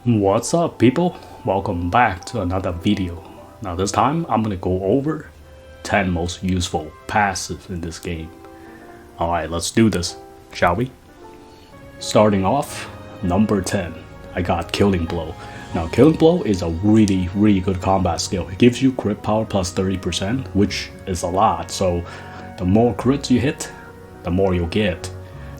What's up, people? Welcome back to another video. Now this time I'm gonna go over 10 most useful passives in this game. Alright, let's do this, shall we? Starting off, number 10, I got Killing Blow. Now Killing Blow is a really good combat skill. It gives you crit power plus 30%, which is a lot, so the more crits you hit, the more you'll get.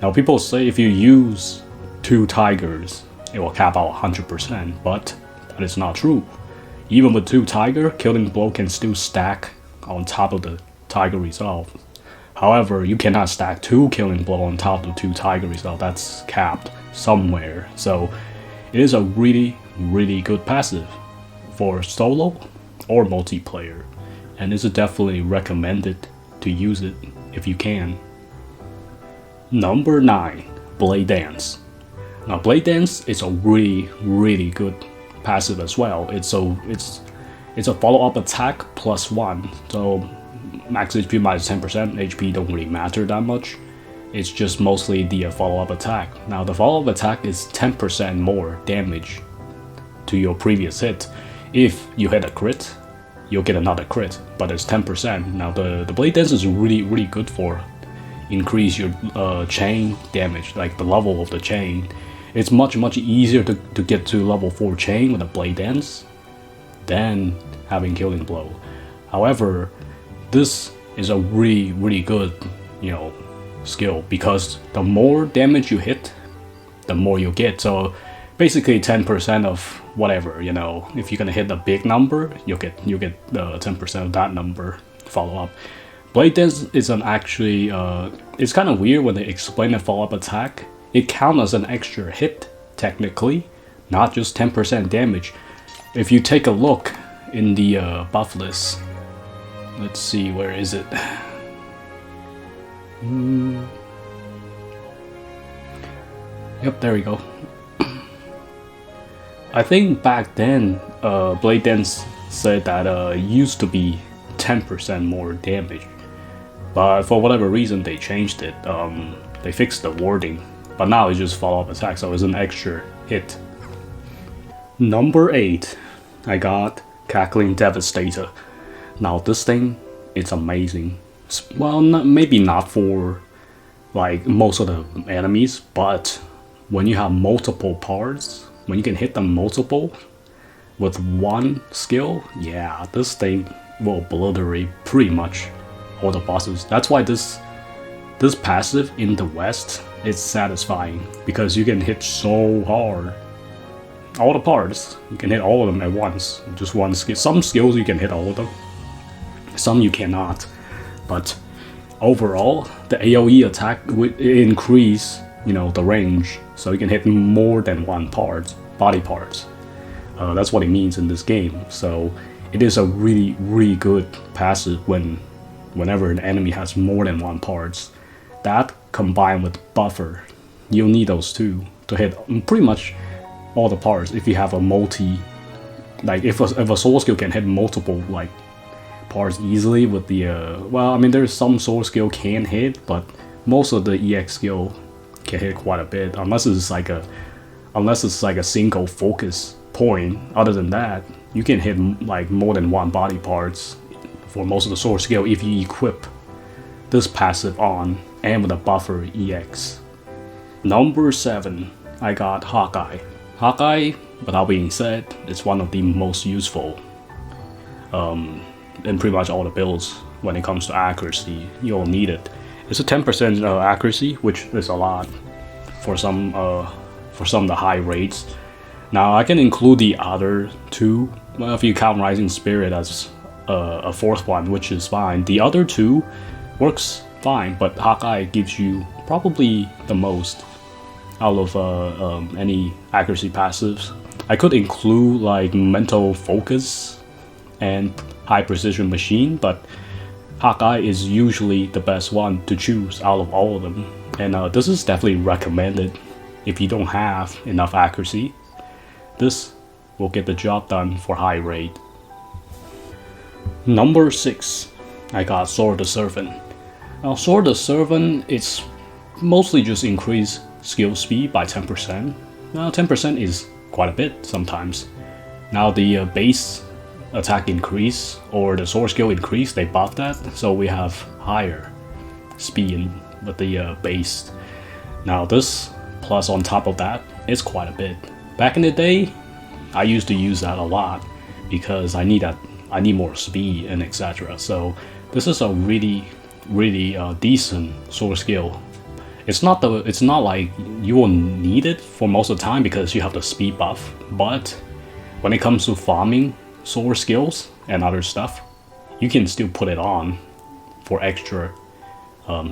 Now people say if you use 2 tigers, it will cap out 100%, but that is not true. Even with 2 tiger, Killing Blow can still stack on top of the tiger resolve. However, you cannot stack 2 Killing Blow on top of 2 tiger resolve. That's capped somewhere. So it is a really good passive for solo or multiplayer, and it's definitely recommended to use it if you can. Number 9, Blade Dance. Now Blade Dance is a really good passive as well. It's a follow-up attack +1, so max HP minus 10%. HP don't really matter that much. It's just mostly the follow-up attack. Now the follow-up attack is 10% more damage to your previous hit. If you hit a crit, you'll get another crit, but it's 10%. Now the Blade Dance is really good for increase your chain damage, like the level of the chain. It's much easier to get to level 4 chain with a Blade Dance than having Killing Blow. However, this is a really good, skill, because the more damage you hit, the more you get. So basically 10% of whatever, if you're gonna hit a big number, you'll get 10% of that number follow up. Blade Dance isn't actually, it's kind of weird when they explain a follow-up attack. It counts as an extra hit, technically, not just 10% damage. If you take a look in the buff list, let's see, where is it? Yep, there we go. I think back then, Blade Dance said that it used to be 10% more damage. But for whatever reason, they changed it. They fixed the wording. But now it's just follow-up attack, so it's an extra hit. Number 8, I got Cackling Devastator. Now this thing, it's amazing. Well, maybe not for like most of the enemies, but when you have multiple parts, when you can hit them multiple with one skill, yeah, this thing will obliterate pretty much all the bosses. That's why this passive in the West is satisfying, because you can hit so hard. All the parts, you can hit all of them at once. Just one skill. Some skills you can hit all of them, some you cannot. But overall, the AoE attack would increase, the range, so you can hit more than one body parts. That's what it means in this game. So it is a really good passive whenever an enemy has more than one parts. That combined with buffer, you'll need those two to hit pretty much all the parts. If you have a like if a soul skill can hit multiple parts easily with the there's some soul skill can hit, but most of the EX skill can hit quite a bit, unless it's like a single focus point. Other than that, you can hit like more than one body parts for most of the soul skill if you equip this passive on and with a buffer EX. Number 7, I got Hawkeye. Hawkeye, without being said, is one of the most useful in pretty much all the builds when it comes to accuracy. You'll need it. It's a 10% accuracy, which is a lot for some of the high rates. Now I can include the other 2, well, if you count Rising Spirit as a 4th one, which is fine. The other 2 works fine, but Hawkeye gives you probably the most out of any accuracy passives. I could include like Mental Focus and High Precision Machine, but Hawkeye is usually the best one to choose out of all of them. And this is definitely recommended if you don't have enough accuracy. This will get the job done for high rate. Number 6, I got Sword the Servant. Now Sword the Servant, it's mostly just increase skill speed by 10%. Now 10% is quite a bit sometimes. Now the base attack increase or the sword skill increase, they buff that, so we have higher speed with the base. Now this plus on top of that is quite a bit. Back in the day, I used to use that a lot because I need more speed and etc. So this is a really decent sword skill. It's not like you will need it for most of the time because you have the speed buff, but when it comes to farming sword skills and other stuff, you can still put it on for extra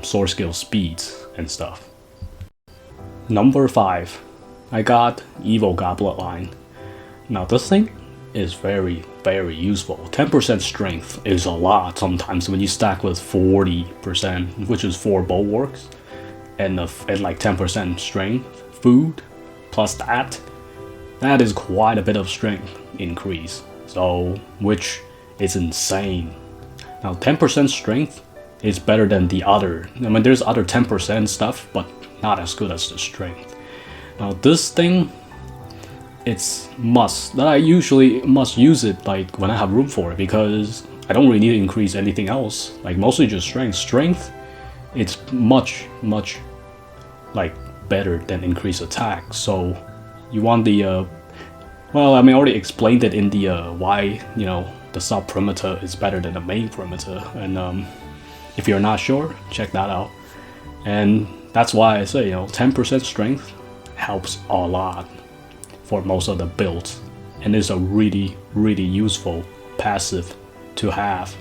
sword skill speeds and stuff. Number 5, I got Evil God Bloodline. Now this thing is very useful. 10% strength is a lot sometimes when you stack with 40%, which is 4 bulwarks, and like 10% strength food, plus that is quite a bit of strength increase. So, which is insane. Now 10% strength is better than the other. I mean, there's other 10% stuff, but not as good as the strength. Now this thing, it's must that I usually must use it like when I have room for it, because I don't really need to increase anything else. Like mostly just strength. Strength, it's much like better than increased attack. So you want the well, I mean, I already explained it in the why, you know, the sub perimeter is better than the main perimeter, and if you're not sure, check that out. And that's why I say, you know, 10% strength helps a lot for most of the builds, and it's a really useful passive to have.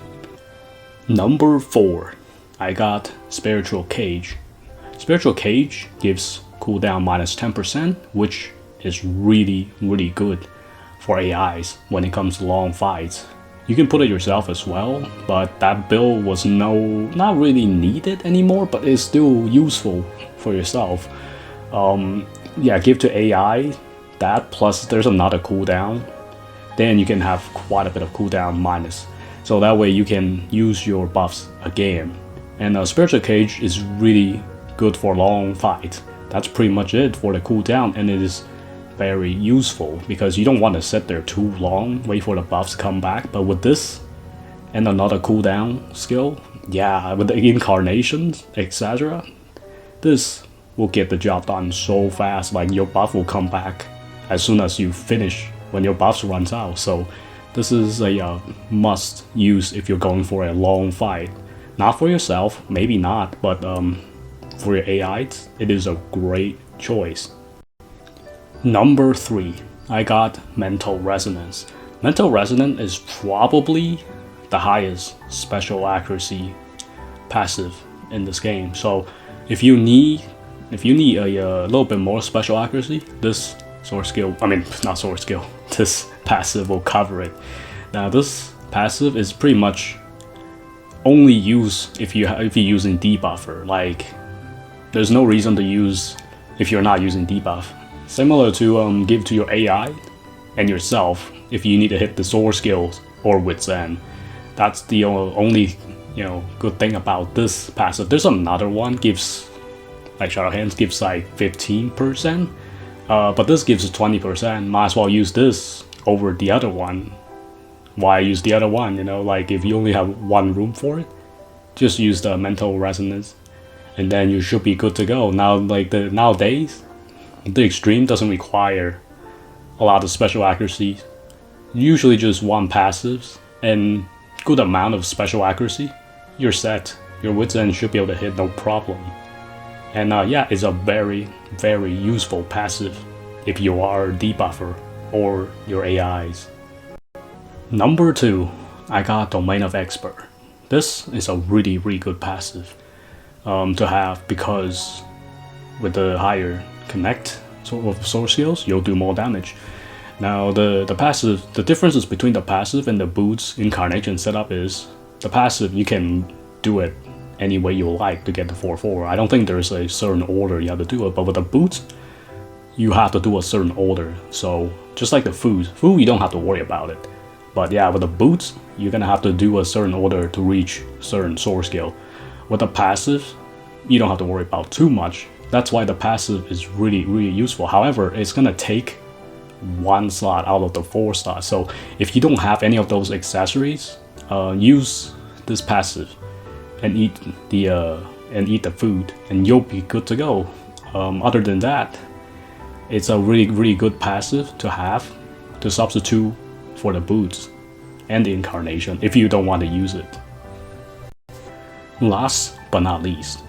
Number 4, I got Spiritual Cage. Spiritual Cage gives cooldown minus 10%, which is really good for AIs when it comes to long fights. You can put it yourself as well, but that build was not really needed anymore, but it's still useful for yourself. Yeah, give to AI that, plus there's another cooldown, then you can have quite a bit of cooldown minus, so that way you can use your buffs again. And Spiritual Cage is really good for long fight. That's pretty much it for the cooldown, and it is very useful because you don't want to sit there too long, wait for the buffs to come back. But with this and another cooldown skill, yeah, with the incarnations, etc., this will get the job done so fast. Like your buff will come back as soon as you finish when your buffs runs out. So this is a must use if you're going for a long fight. Not for yourself, maybe not, but for your AIs, it is a great choice. Number 3, I got Mental Resonance. Mental Resonance is probably the highest special accuracy passive in this game. So if you need a little bit more special accuracy, this this passive will cover it. Now this passive is pretty much only used if you're using debuffer. Like there's no reason to use if you're not using debuff. Similar to give to your AI and yourself if you need to hit the sword skills or wits end. That's the only good thing about this passive. There's another one gives like Shadow Hands gives like 15%, but this gives 20%. Might as well use this over the other one. Why use the other one? Like if you only have one room for it, just use the Mental Resonance, and then you should be good to go. Now, like nowadays, the extreme doesn't require a lot of special accuracy. Usually just one passives and good amount of special accuracy. You're set. Your wits end should be able to hit no problem. And yeah, it's a very useful passive if you are a debuffer or your AIs. Number 2, I got Domain of Expert. This is a really good passive to have, because with the higher connect sort of sword skills, you'll do more damage. Now the passive, the differences between the passive and the boots incarnation setup is the passive you can do it any way you like to get the 4/4. I don't think there's a certain order you have to do it, but with the boots you have to do a certain order. So just like the food you don't have to worry about it. But yeah, with the boots, you're gonna have to do a certain order to reach certain sword skill. With the passive, you don't have to worry about too much. That's why the passive is really useful. However, it's gonna take 1 slot out of the 4 slots. So if you don't have any of those accessories, use this passive and eat the food, and you'll be good to go. Other than that, it's a really good passive to have to substitute for the boots and the incarnation if you don't want to use it. Last but not least,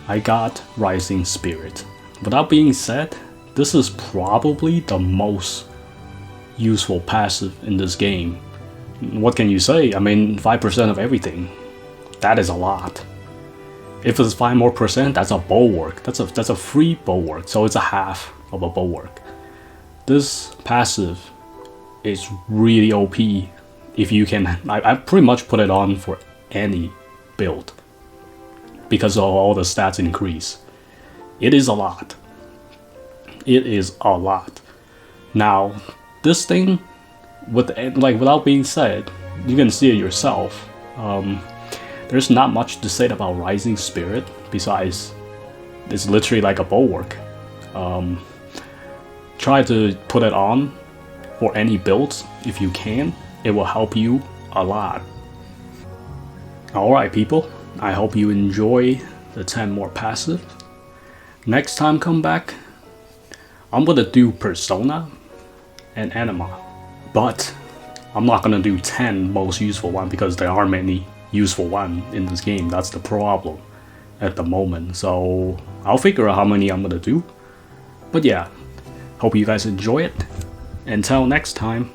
I got Rising Spirit. With that being said, this is probably the most useful passive in this game. What can you say? I mean, 5% of everything. That is a lot. If it's 5 more percent, that's a bulwark. That's a free bulwark, so it's a half of a bulwark. This passive is really OP. If you can, I pretty much put it on for any build because of all the stats increase. It is a lot. It is a lot. Now, this thing, without being said, you can see it yourself. There's not much to say about Rising Spirit besides it's literally like a bulwark. Try to put it on for any builds if you can. It will help you a lot. Alright people, I hope you enjoy the 10 more passive. Next time come back, I'm gonna do Persona and Anima, but I'm not gonna do 10 most useful one because there aren't many useful one in this game. That's the problem at the moment, so I'll figure out how many I'm gonna do. But yeah, hope you guys enjoy it. Until next time.